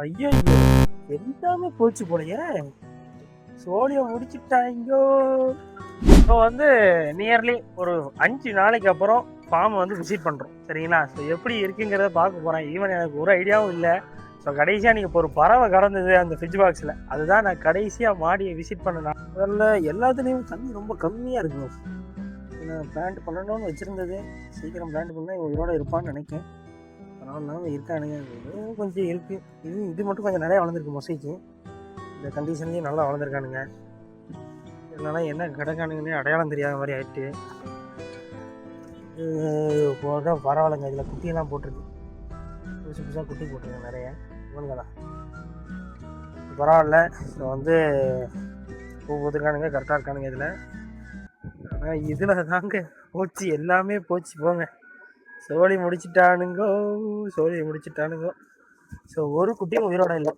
ஐயோ எல்லாமே போச்சு போலயே. சோழியை முடிச்சுட்டாங்கோ. இப்போ நியர்லி ஒரு 5 நாளைக்கு அப்புறம் ஃபார்ம் விசிட் பண்ணுறோம் சரிங்களா. ஸோ எப்படி இருக்குங்கிறத பார்க்க போகிறேன். ஈவன் எனக்கு ஒரு ஐடியாவும் இல்லை. ஸோ கடைசியாக நீங்கள் இப்போ ஒரு பறவை கடந்தது அந்த ஃப்ரிட்ஜ் பாக்ஸில், அதுதான் நான் கடைசியாக மாடியை விசிட் பண்ணேன். அதில் எல்லாத்துலேயும் தண்ணி ரொம்ப கம்மியாக இருக்குங்க. நான் பிளான்ட் பண்ணணும்னு வச்சுருந்தது, சீக்கிரம் பிளான்ட் பண்ணால் இவரோட இருப்பான்னு நினைக்கிறேன். அதனால இருக்கானுங்க, கொஞ்சம் இருக்குது. இது மட்டும் கொஞ்சம் நிறையா வளர்ந்துருக்கு. மொசைக்கு இந்த கண்டிஷன்லேயும் நல்லா வளர்ந்துருக்கானுங்க. இல்லைனா என்ன கிடக்கானுங்கன்னே அடையாளம் தெரியாத மாதிரி ஆகிட்டு போக பரவாயில்லைங்க. இதில் குட்டியெல்லாம் போட்டிருக்கு, புதுசு புதுசாக குட்டி போட்டிருக்கேன் நிறைய. இவனுங்க தான் பரவாயில்ல. ஸோ பூ போட்டுருக்கானுங்க, கரெக்டாக இருக்கானுங்க. இதில் தாங்க போச்சு, எல்லாமே போச்சு போங்க. சோழி முடிச்சிட்டானுங்கோ. ஸோ ஒரு குட்டியும் உயிரோட இல்லை.